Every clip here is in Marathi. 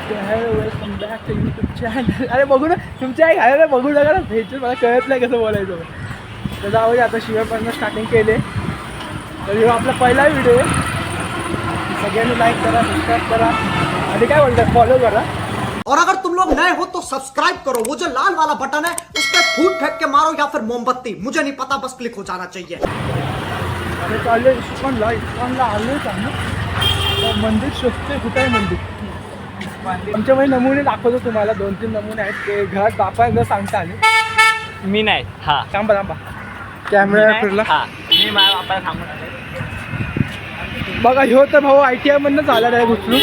Welcome back to YouTube channel. अरे बघू ना तुमच्या आई घालायला बघू नका ना भेटून मला कळत नाही कसं बोलायचं. तर जाऊ दे आता शिवायपासून स्टार्टिंग केले तर ह्यो आपला पहिला व्हिडिओ आहे. सगळ्यांनी लाईक करा सबस्क्राईब करा आणि काय बोलतात फॉलो करा. और अगर तुम लोग नए हो तो सब्सक्राइब करो, वो जो लाल वाला बटन है उस पर फूट फेंक के मारो या फिर मोमबत्ती, मुझे नहीं पता, बस क्लिक हो जाना चाहिए. अरे चालले इस्कॉनला आलोच आम्ही. मंदिर शोधते कुठं आहे मंदिर. आमच्यामध्ये नमुने दाखवतो तुम्हाला 2-3 नमुने आहेत ते घरात बापायला सांगता आले. मी नाही. हा थांबा कॅमेरा फिरला. हा मी माझ्या बापाला सांगून आले. बघा ह्यो तर भाऊ ITI मधनं झाला नाही घुसलून.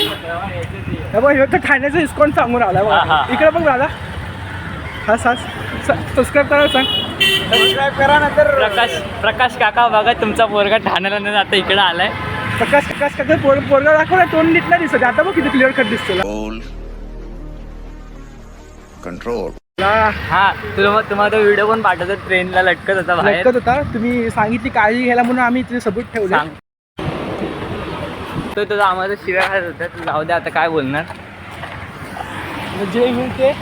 बघा ह्यो तर ठाण्याचं इस्कॉन सांगून आला बघा. इकडे पण झाला. हा सबस्क्राईब करा सांग. सबस्क्राईब करा नंतर प्रकाश काका बघा तुमचा पोरगा ठाण्याला नाही आता इकडे आलाय. प्रकाश काका पोरगा दाखवला तोंड नीट नाही दिसत. आता बघ किती क्लिअर कट दिसतो. कंट्रोल. हा तुम्हाला तो व्हिडिओ पण पाठवतो. ट्रेनला लटकत होता बाहेर. लटकत होता. तुम्ही सांगितली काळजी घ्यायला म्हणून आम्ही तिथे सबूत ठेवलं. तो तुझा आम्हाला शिव्या खात होता. तू जाऊ दे आता काय बोलणार. जे होईल ते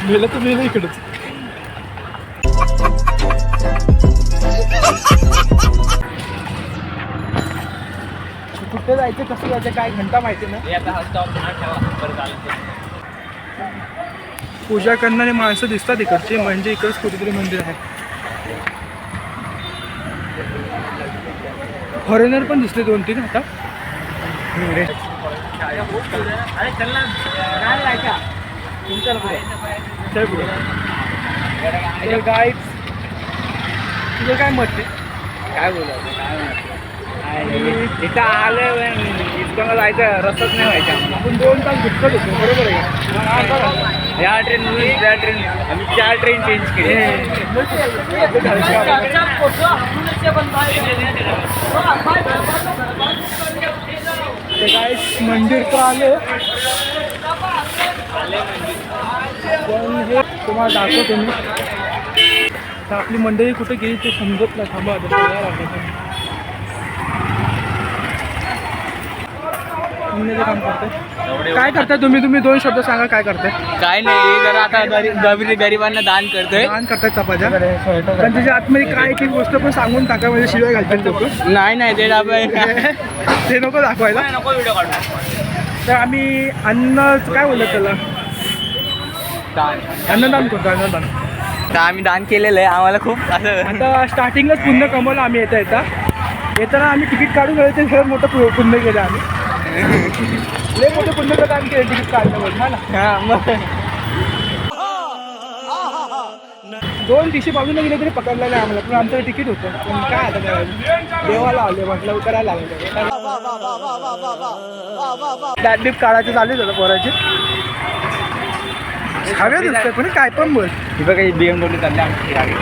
मेलं तर मेलं इकडंच. कुठे जायचं कसं जायचं काय घंटा माहिती ना. पूजा करणारी माणसं दिसतात इकडची म्हणजे इकडंच कुठेतरी मंदिर आहे. फॉरेनर पण दिसले 2-3 आता. अरे चल ना गाईड तुझं काय मत आहे. काय बोलायचं इथं आलं इतकं जायचं रस्तच नाही व्हायचा. आपण 2 तास भटकत होतो बरोबर आहे. या ट्रेन त्या ट्रेन आम्ही 4 ट्रेन चेंज केले. गाईड मंदिर तर आले पण हे तुम्हाला दाखवतो मी. तर आपली मंडळी कुठे गेली ते समजत नाही. थांबा काम करताय. काय करताय तुम्ही 2 शब्द सांगा काय करताय. काय नाही जरा आता गरिबांना दान करतोय. दान करताय चपात्या. पण त्याच्या आतमध्ये काय एक गोष्ट पण सांगून टाका म्हणजे शिवाय घालतात लोक. नाही ते ते नको दाखवायला. नको व्हिडिओ काढू. तर आम्ही अन्न काय बोलत त्याला अन्नदान करतो. अन्नदान तर आम्ही दान केलेलं आहे. आम्हाला खूप असं आता स्टार्टिंगलाच पुण्य कमवलं आम्ही येताना आम्ही तिकीट काढून गेलो ते सगळं मोठं पुण्य केलं आम्ही. लय मोठं पुण्य दान केलं तिकीट काढण्यावर. हा ना. हा मग 2 दिवशी बाजूला गेले तरी पकडलेलं आहे आम्हाला. पण आमचं तिकीट होतं. पण काय आता करायचं देवाला आले म्हटलं करायला लागलं. डॅडलिप काढायचं चालूच होतं पोराची. हवे दिसतंय पण काय पण बोल. तिथं काही BMW चालले आमची गाडी.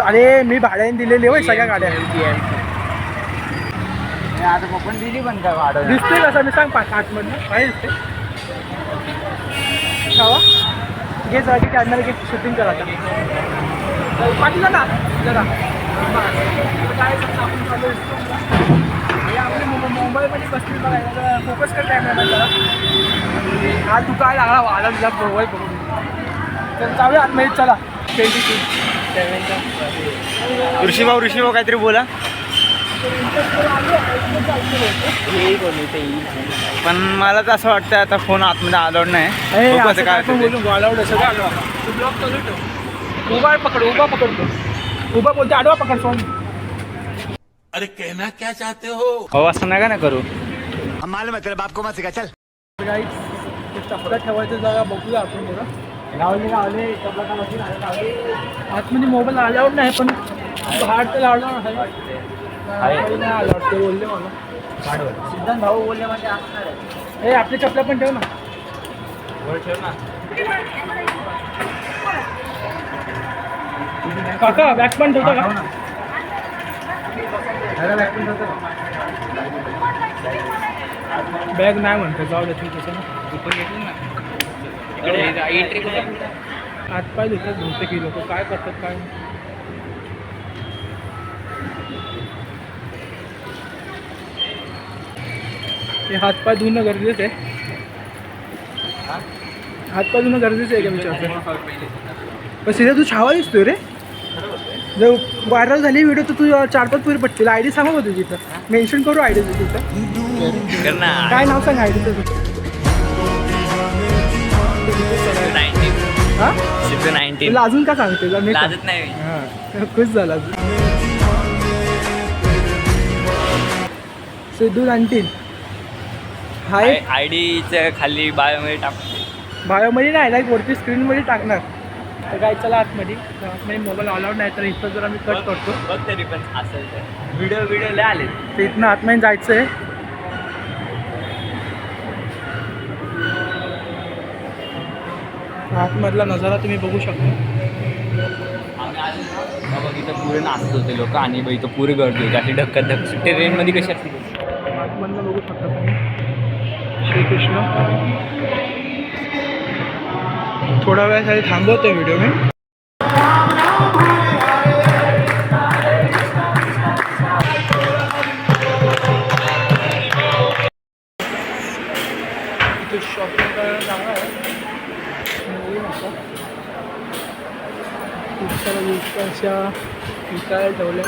अरे मी भाड्याने दिलेली होय सगळ्या गाड्या. आता पण दिली पण काय वाढव दिसते कसं मी सांग 5-8 मधनं काय दिसते. खावा घे जागी कॅमेरा घे शूटिंग करा. पाठीला ना जरा काय आपण चालू हे आपले मुंबईमध्ये बसली बघायला फोकस कर कॅमेरा जरा. हा तू काय लागला वाढत जा मोबाईल बघून. तर चालू आतमध्ये चला. 22 ऋषी भाऊ काहीतरी बोला. पण मला तर असं वाटतं आता फोन आतमध्ये अलाउड नाही. काय पण बोलून अलाउड असं काय तू ब्लॉक चालू ठेव. उभा पकडतो. उभा बोलते आडवा पकड फोन. अरे कहना क्या चाहते हो. हो असं नका ना करू. मालूम है तेरे बाप को मत सिखा, चल. चपला ठेवायचं जागा बघूया आपण बघा. लावले आतमध्ये मोबाईल अलाउड नाही पण बाहेर तर लावला नाही अलाउड ते बोलले मला. सिद्धांत भाऊ बोलले म्हणजे असणार आहे. हे आपली चपला पण ठेव ना. ठेव ना. काका बॅग पण ठेवता का. बॅग नाही म्हणतो जाऊ दे तू तसं ना. हातपाय धुतात बहुतेक ही लोक काय करतात काय. हे हातपाय धुणं गरजेचं आहे. हातपाय धुणं गरजेचं आहे का विचारतो. पण सीधा तू छावा दिसतोय रे. जर व्हायरल झाली व्हिडिओ तर तू 4-5 पुरी पडतील. आयडी सांगा बघ तुझी इथं. मेन्शन करू आयडी तिथं. काय नाव सांग आयडीचं तुझं. हां सिद्धू 19. तुला अजून का सांगते मी लाजत नाही मी. हां खुश झाला सिद्धू 19. हाय आयडीचं खाली बायोमध्ये टाक. बायोमध्ये नाही लाईक वरती स्क्रीनमध्ये टाकणार. तर काय चला आतमध्ये मोबाईल अलाउड नाही तर इथं जर आम्ही कट करतो. बघ तरी पण असेल तर व्हिडिओ लय आले. तर इथनं आतमध्ये जायचं आहे. आतमधला नजारा तुम्ही बघू शकता. आम्ही आलो ना बघ इथं पुरे नाचत होते लोक आणि बघ इथं पुरे गर्दी होती अशी ढक्कत धक्क. ट्रेनमध्ये कशी असते आतमधलं बघू शकता तुम्ही. श्रीकृष्ण थोडा वेळासाठी थांबवतो व्हिडिओ मी. इथे शॉपिंग करायला चांगलं आहे. खूप साऱ्या गोष्टी अशा विकायला ठेवल्या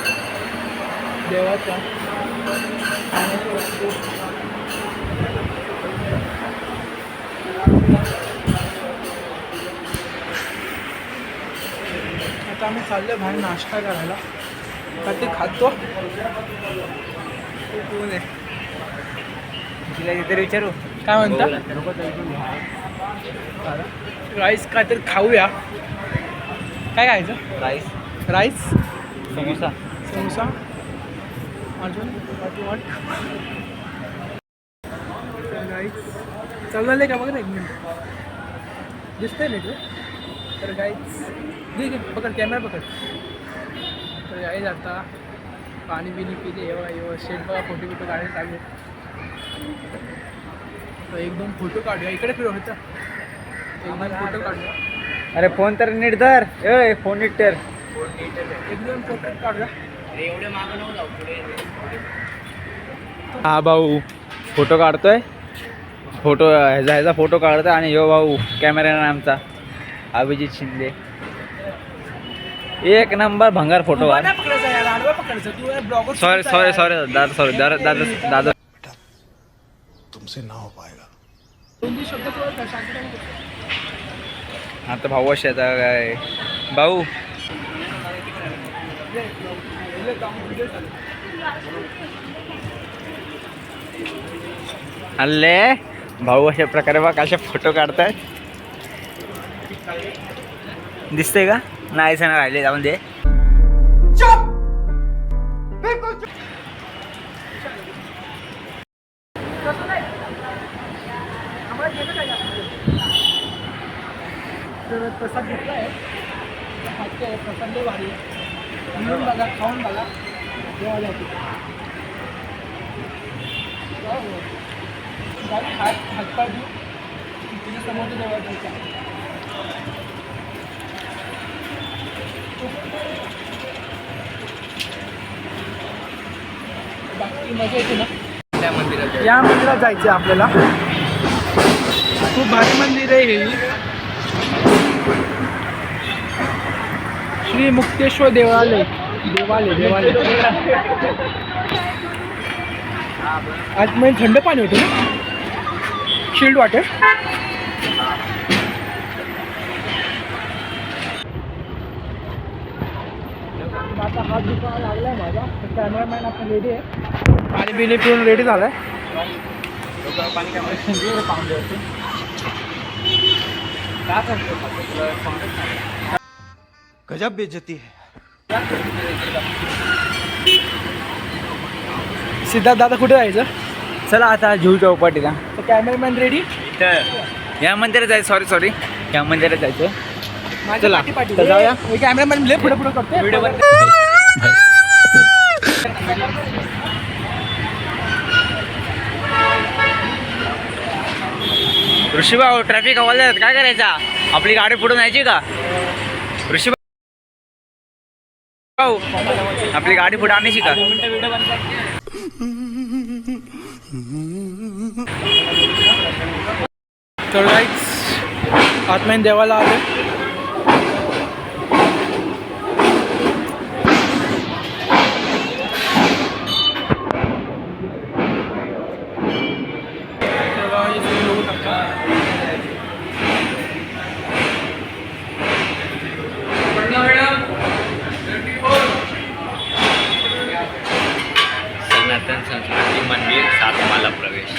देवाच्या. खाण्याच्या वस्तू आता आम्ही चाललो बाहेर नाश्ता करायला. का ते खातो कोण आहे तिला इथे विचारू काय म्हणता. राईस काय तर खाऊया. काय खायचं. राईस समोसा समोसा अजून वाट राईस चाललं का बघ ना 1 मिनिट दिसतंय ना ते. तर गाईच ठीक आहे पकड कॅमेरा पकड. तर गाईज आता पाणी बिनी पिले एवढा शेट बघा फोटो बिटो काढायला लागले. तर 1-2 फोटो काढूया. इकडे फिरव होतं 1-2 फोटो काढूया. अरे फोन तर नीट धर. ए फोन नीट तर 1-2 फोटो काढूया. हा भाऊ फोटो काढतोय. फोटो ह्याचा फोटो काढतोय आणि यो भाऊ कॅमेरामॅन आमचा अभिजित शिंदे. 1 नंबर भंगार फोटो. नाही पकडायचा यार आडवा पकडायचा. तू ब्लॉगर. सॉरी दादा तुमसे ना हो पाएगा. 2-3 शब्द थोडं शांतपणे बोल. आता भाऊ असे आता काय भाऊ हल्ले भाऊ अशा प्रकारे बघ असे फोटो काढतायत. दिसतंय का नाही सण राहिले जाऊन दे. प्रसाद घेतला आहे. प्रसाद लय भारी आहे. म्हणून बघा खाऊन बघा देवाला होती. हातपाय देऊ तिथे समोर देवा द्यायचा. बाकी मजा येते ना. त्या मंदिरात या मंदिरात जायचं आहे आपल्याला. खूप भारी मंदिर आहे हे. श्री मुक्तेश्वर देवालय. आज म्हणजे थंड पाणी होतं ना. Shield water. आता हात दुखायला लागला आहे माझा. तर कॅमेरामॅन आपण रेडी आहे. पाणी बिणी पिऊन रेडी झाला आहे. पाणी कॅमेरा पाहून द्यायचं काय सांगतो. गजब बेइज्जती है. सिद्धार्थ दादा कुठे जायचं. चला आता जुहू चौपाटीला. तर कॅमेरामॅन रेडी. तर या मंदिरात जायचं. सॉरी या मंदिरात जायचं. चला, पाठी तर जाऊया. कॅमेरामॅन लय पुढे पुढे करते व्हिडिओ बंद. ऋषी भाऊ ट्रॅफिक हवाला काय करायचा. आपली गाडी पुढे न्यायची का ऋषी भाऊ. आपली गाडी पुढे आणायची का. तर गाईज आत्म्याने देवाला आले. सनातन संस्कृती मंदिर सातमाला प्रवेश.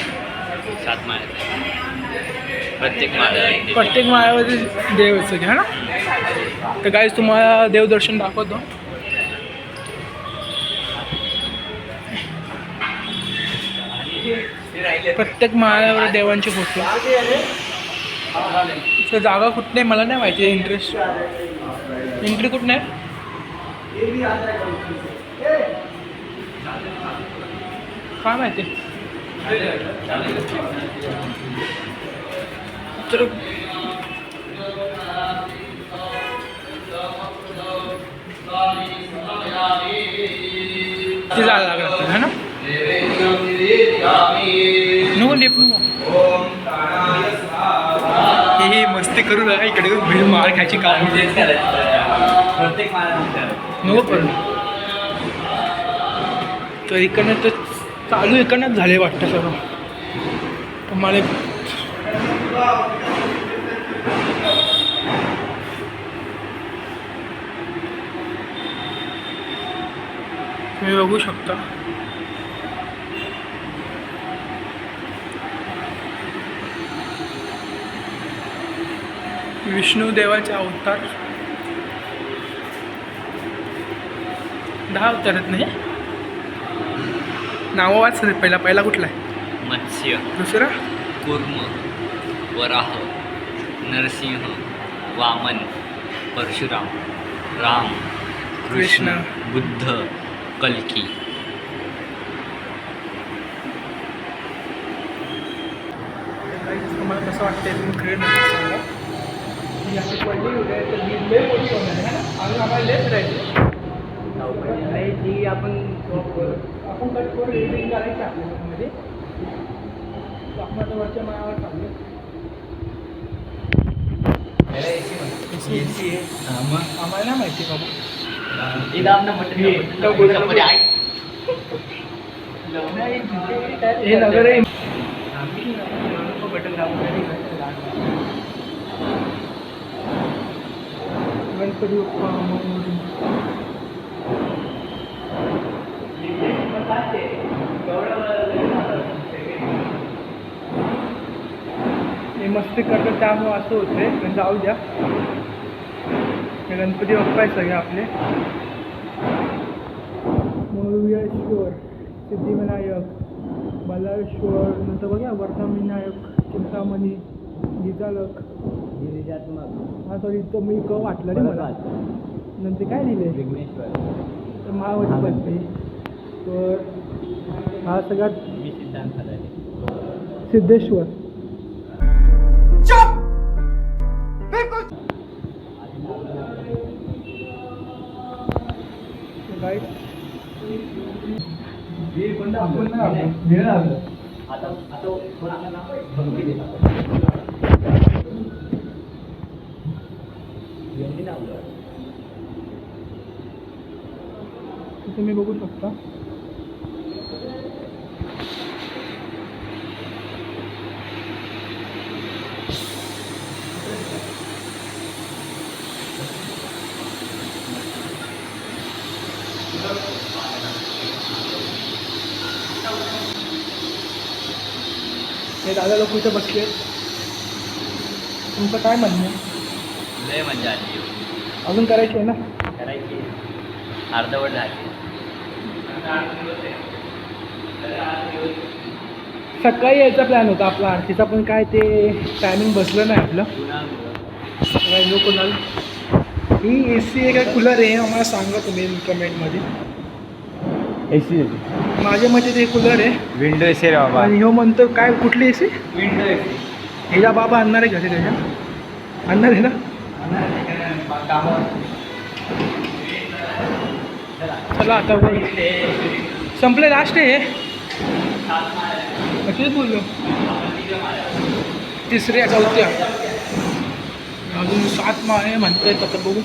सातमाळ्यात प्रत्येक माळ्यामध्ये देव असतं घ्या ना. तर गाईज तुम्हाला देवदर्शन दाखवतो. प्रत्येक माळ्यावर देवांचे फोटो. तर जागा कुठं नाही मला नाही माहिती. एंट्री कुठं नाही. काय माहिती. तर ते जायला लागलं है ना. नको लेप नको. हे मस्ती करू नका. इकडे भीड मार खायची काम नको करू. तर इकडनं तर चालू इकडनंच झाले वाटतं सगळं. तर मला तुम्ही बघू शकता. विष्णू देवाचे अवतार. 10 अवतार आहेत नाही. नावं वाच पहिला कुठला आहे. मत्स्य, दुसरा कूर्म, वराह, नरसिंह, वामन, परशुराम, राम, कृष्ण, बुद्ध, कल्की. तुम्हाला कसं वाटतंय तुम्ही खरं नक्की सांगा. ही अशी पडली होते तर ही लय मोठी होणार आहे ना. अजून आम्हाला लेट राहायची. ती आपण कट करून एडिटिंग करायची आपल्यामध्ये. आपण आता वरच्या माळावर चाललो. आम्हाला नाही माहिती बाबा. हे नगर आहे. बटन दाबून गणपती हे मस्ती करतात त्यामुळे असं होते. पण जाऊ द्या. हे गणपती बाप्पा आहे सगळे आपले. मयूरेश्वर, सिद्धिविनायक, बलाश्वर, नंतर बघा वर्धविनायक, चिंतामणी, गिजालक, हा सॉरी इथं मी वाटलं नाही मला. नंतर काय लिहिले विघ्नेश्वर, तर महागणपती. तर हा सगळ्यात सिद्धेश्वर. तुम्ही बघू शकता. हे दादा लोक इथे बसले. तुमचं काय म्हणणं आहे. लय मजा आली. अजून करायची आहे ना. करायची अर्धवट झाली. सकाळी यायचा प्लॅन होता आपला आरतीचा. पण काय ते टायमिंग बसलं नाही आपलं. ही AC आहे काय कूलर आहे आम्हाला सांगा तुम्ही कमेंटमध्ये. AC माझ्या मते ते कूलर आहे. विंडो AC रे बाबा. आणि ह्यो म्हणतो काय कुठली AC. Window AC. ह्याच्या बाबा आणणार आहे घरी त्याच्या. आणणार आहे ना. चला आता संपले. लास्ट आहे तेच बोललो. तिसऱ्या चौथ्या अजून 7 माळे म्हणतायत आता बघू.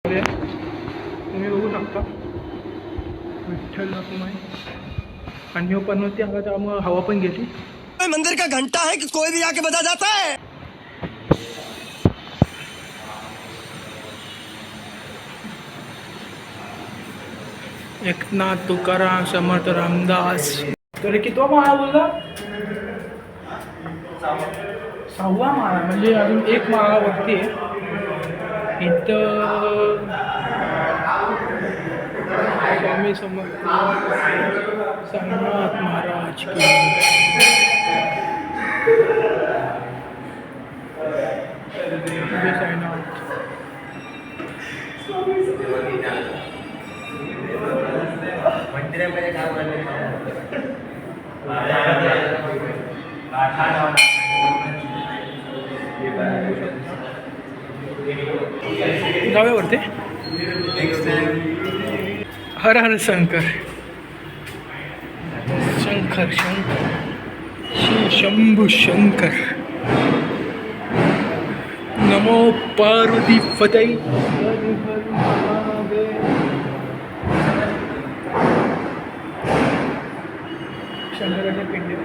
तुम्ही बघू शकता विठ्ठल रखुमाई आणि पण नव्हती आला त्यामुळे हवा पण गेली. मंदिर का घंटा है कि कोई भी आके बजा जाता है. एकनाथ तुकाराम समर्थ रामदास. तरी कितवा माळा बोलला? 6वा माळा म्हणजे अजून एक माळा वरती आहे. इथं स्वामी समर्थ साईनाथ महाराज की जय साईनाथ. जाऊया वरती. हर हर शंकर शंकर शंकर शिव शंभू शंकर. नमो पार्वती फतेई. शंकराच्या पिंडी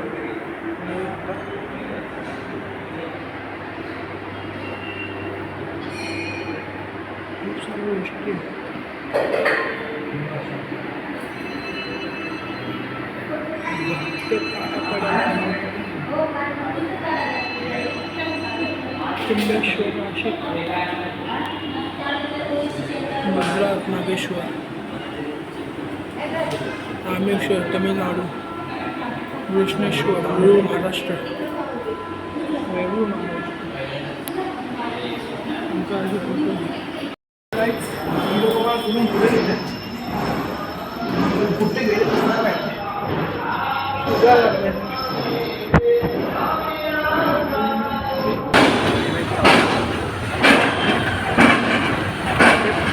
खूप साऱ्या गोष्टी कुंभेश्वर नाशिक गुजरात नागेश्वर रामेश्वर तमिळनाडू कृष्णेश्वर वेरूळ महाराष्ट्र वेरूळ महाराष्ट्र. कुठे गेले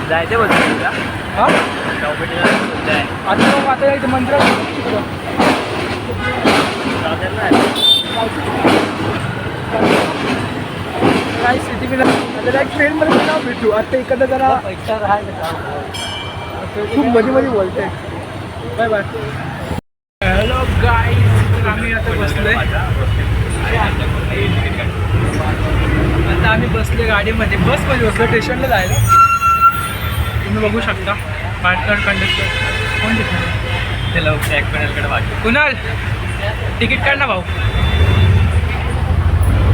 जायचं बोलतो का? हां जाय आता इथं मंदिरात काय स्थिती बिला आता ट्रेनमध्ये नाव भेटू. आता इकडं जरा खूप मध्ये मध्ये बोलते. Bye bye. हॅलो गाईज, आम्ही आता बसलोय. आता आम्ही बसले गाडीमध्ये, बसमध्ये बसलो स्टेशनला जायला. तुम्ही बघू शकता पार्टनर कंडक्टर कोण दिसणार त्याला बॅक पॅनलकडे वाटतं. कुणाल तिकीट काढ ना भाऊ.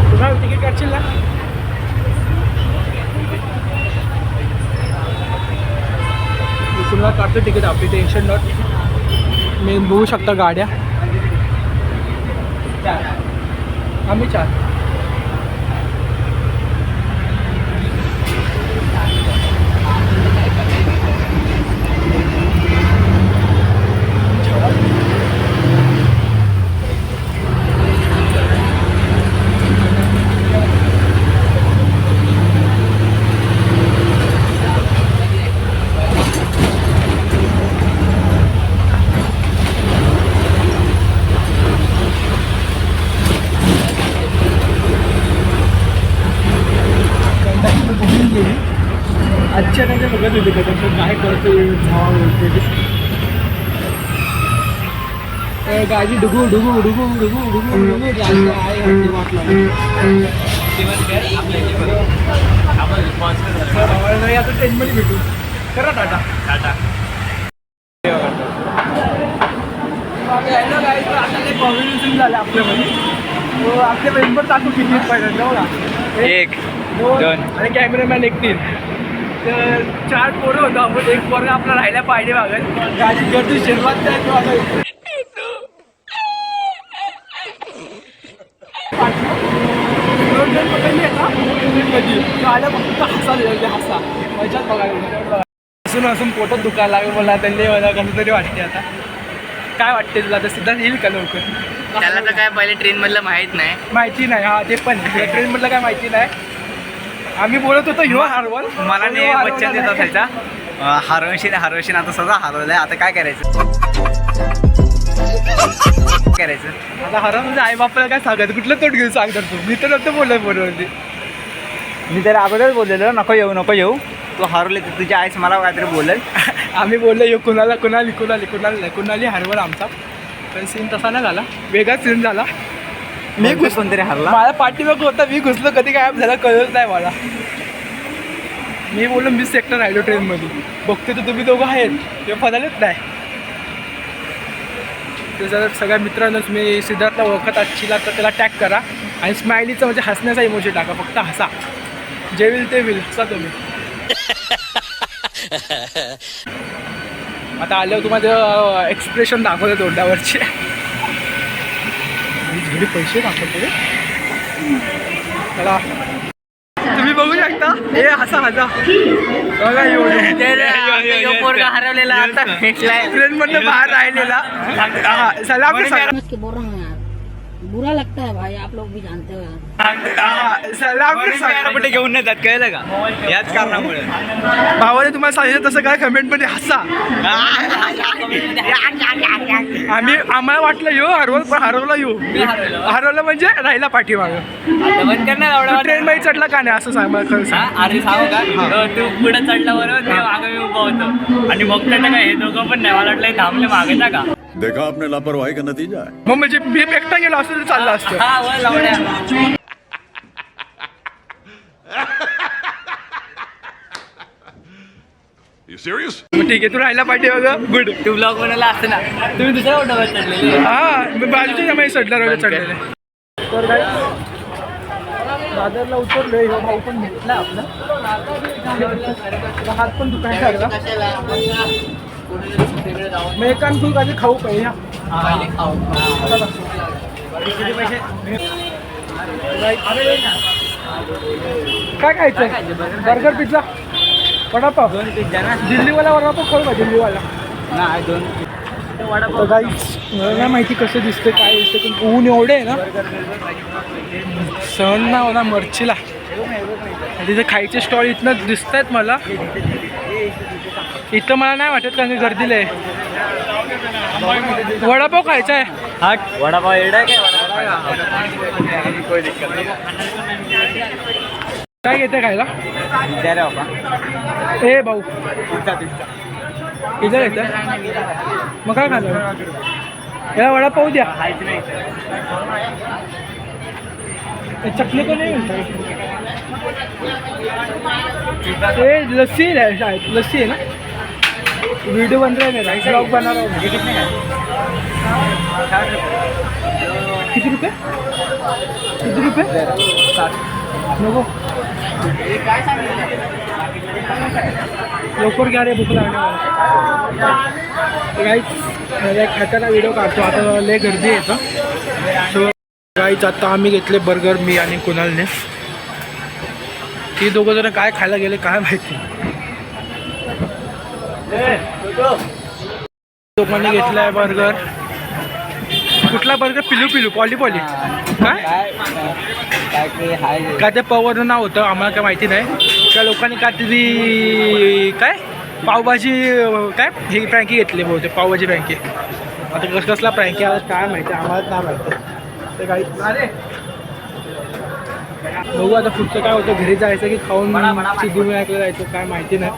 कुणाल तिकीट काढशील ना? कुणाला काढतो तिकीट, आपली टेन्शन नॉट. मी बघू शकता गाड्या आम्ही 4. आजच्या नाही बघत होते का त्याचं काय करतो गाडी डुगू डुगू डुगू डुगू डुगू डुगू आता ट्रेनमध्ये भेटू. करा टाटा टाटा. यायला काय तर आता ते कॉम्बिनेशन झालं आपल्यामध्ये. आपले मेंबर टाकू किती पाहिजे बघा. 1 2 आणि कॅमेरामॅन 1 3. तर 4 पोरं होतं आपण. एक पोरं आपला राहायला पाहिजे बघा. गाडी गर्दी शेरवात त्या गाड्या फक्त हसा मजाच बघायला. असून असून पोटात दुखायला लागेल मला. त्यांनी मला कसं तरी वाटते. आता काय वाटते तुला? आता सिद्धार्थ येईल का लवकर? त्याला तर काय पहिले ट्रेनमधलं माहीत नाही. माहिती नाही. हा ते पण ट्रेनमधलं काय माहिती नाही. आम्ही बोलत होतो ह्यो हरवल. मला नाही बच्चन देत असायचा. हरवशीन आता सगळं हरवलंय. आता काय करायचं? करायचं आता हरा म्हणजे आई बापाला काय सांगायचं कुठलं तोट घेऊन सांगतात तू मी तर नव्हतं बोलत फोनवरती मी तर अगोदरच बोललेलो नको येऊ तू हरवले तर तुझ्या आईस मला काहीतरी बोलेल. आम्ही बोललो यो कुणाली हरवला आमचा पण सीन तसा नाही झाला वेगळाच सीन झाला. मी कोणतरी हरला. माझ्या पाठीमाग होता मी घुसलो कधी गायब झाला कळत नाही मला. मी बोललो मी सेक्टर राहिलो ट्रेनमध्ये बघते तर तुम्ही दोघं आहेत ते फदालेच नाही. ते जर सगळ्या मित्रांनंच मी सिद्धार्थला ओळखत असशीला तर त्याला टॅग करा आणि स्माइलीचं म्हणजे हसण्याचा इमोजी टाका फक्त हसा जे विल ते विल हसा तुम्ही. आता आल्यावर तुम्हाला एक्सप्रेशन दाखवलं तोंडावरचे घरी पैसे दाखवतो रे चला तुम्ही बघू शकता हे हसा बघा पोरगा हरवलेला आता भेटलाय ट्रेन मधनं बाहेर राहिलेला सलाम समझ के बोल रहा हूँ यार, बुरा लगता है भाई, आप लोग भी जानते हो यार. सलाम कुठे घेऊन नाही जात कळलं का याच कारणामुळे. भावाने तुम्हाला सांगितलं तसं काय कमेंट मध्ये हसा. आम्हाला वाटलं यो हरवला यो हरवलं म्हणजे राहिला पाठीमागं. ट्रेन मध्ये चढला का नाही असं सांग मला खरं सांग. अरे सांगू का तू पुढे चढला बरोबर ते मागे मी उभा होतो आणि मग त्यांना काय हे दोघं पण नाही मला वाटलं हे थांबले मागे का देखा आपने लापरवाही का नतीजा है. मग म्हणजे मी एकटा गेलो असं तर चाललं असतं. हा वर लावड्या You serious? मग ठीक आहे तू राहिला पाठीमागं गुड. तू ब्लॉग बनवला असतं ना तुम्ही दुसऱ्या डब्यात चढलेले. हा मी बाजूच्या जमाई चढला रोड चढलेले. तर काय दादरला उतरलो ह्यो भाऊ पण भेटला आपला हात पण दुकान लागला मग एक काम तू काही खाऊ पाहिजे काय खायचं बर्गर पिझ्झा वडापाव दिल्लीवाला वडापाव खाऊ का दिल्लीवाला नाही दोन तर काही मला नाही माहिती कसं दिसतं काय दिसतं पण ऊन एवढे आहे ना सहन ना होणार मर्चीला. तिथे खायचे स्टॉल इथनं दिसत आहेत मला इथं मला नाही वाटत कारण की गर्दीला आहे. वडापाव खायचा आहे हाट वडापाव एवढा काय घेते खायला विचारा बाबा. ए भाऊ इथं येतं मग काय खाल्लं याला वडापाव द्या. चटणी पण नाही म्हणतात ते लस्सी आहे शाळेत लस्सी आहे ना व्हिडिओ बन रहा है मेरा ब्लॉग बना रहा हूँ. किती रुपये नको लवकर घ्या रे भूक लागणार. खाताना व्हिडिओ काढतो आता लय गर्दी येतं. सो गाईच आता आम्ही घेतले बर्गर मी आणि कुणालने. ती दोघं जण काय खायला गेले काय माहिती. लोकांनी घेतलाय बर्गर कुठला बर्गर पिलू पॉली काय काय ते पवरचं नाव होतं आम्हाला काय माहिती नाही. त्या लोकांनी काहीतरी काय पावभाजी काय ही फ्रँकी घेतली बहुतेक पावभाजी फ्रँकी. आता कसला फ्रँकी आला काय माहिती आम्हाला काय माहिती ते काही बघू आता पुढचं काय होतं घरी जायचं की खाऊन सिद्धिविनायकला जायचं काय माहिती नाही.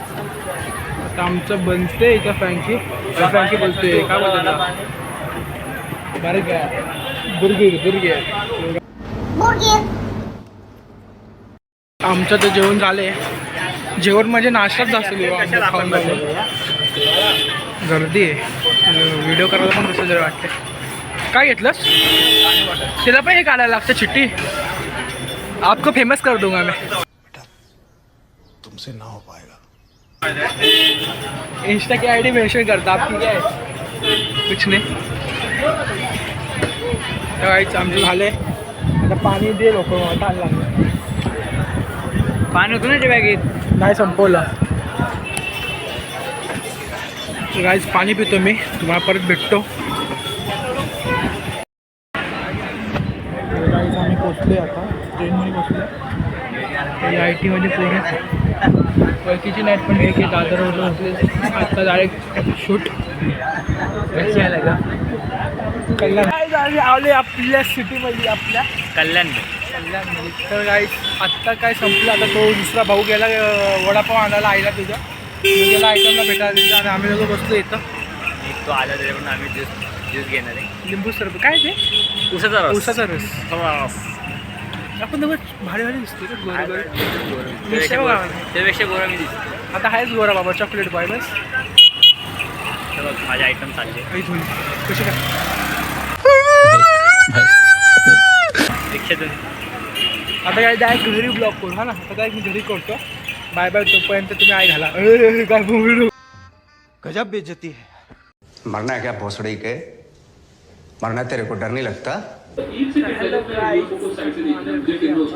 आता आमचं बनते इथं फ्रँकी बोलते काय बोलते बुर्गर आमचं तर जेवण झालंय. जेवण म्हणजे नाश्ताच जास्त खाऊन गर्दी आहे व्हिडिओ करायला पण कसं जरी वाटते. काय घेतलंस तिला पण हे काढायला लागतं चिट्टी. आपको फेमस कर दूंगा मैं. तुमसे ना हो पाएगा. इंस्टा की आईडी मेंशन करता आपकी क्या है कुछ नाही. आमचं झालंय आता पाणी दे लोक ताण लागलं पाणी होतं ना ते बॅगेत नाही संपवलं. गाईज पाणी पितो मी तुम्हाला परत भेटतो. गाईज आम्ही पोचले आता ट्रेनमध्ये पोचलो. IT मध्ये पोरं ओळखीची नाईट पण घे की दादर रोडला आता डायरेक्ट शूट कल्याण आले आपल्या सिटीमध्ये आपल्या कल्याण कल्याणमध्ये. तर काय आत्ता काय संपलं, आता तो दुसरा भाऊ गेला वडापाव आणायला आईला तुझा गेला आयटमला भेटायला तिथं आणि आम्ही लोक बसलो इथं. तो आला त्याच्याकडून आम्ही ज्यूस घेणार आहे. लिंबू सरबत काय ते उसाचा रस. उसाचा रस. आपण तर भारी भारी दिसतो त्यापेक्षा गोरा मी दिसतो. आता आहेच गोरा बाबा चॉकलेट बॉय बस. तर बघ माझे आयटम चालले. कशी काय रिक्षातून आता काय डायरेक्ट घरी ब्लॉक करू हा ना. आता डायरेक्ट मी घरी करतो. Bye bye. तोपर्यंत तुम्ही आई घाला. काय बोलू. गजब बेइज्जती है. मरना है क्या भोसड़ी के? मरना तेरे को डर नहीं लगता? Hello guys.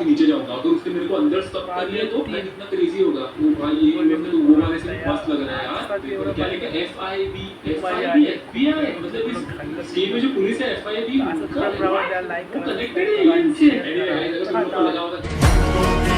नीचे जाऊंगा तो उसने मेरे को अंदर स्टक कर लिया तो मैं कितना क्रेजी होगा वो भाई ये मतलब वो वाले से मस्त लग रहा है यार. क्या लिखा FIB FBI मतलब इस गेम में जो पुलिस है FIB उनका लाइक कनेक्टेड है इनसे. लगा होगा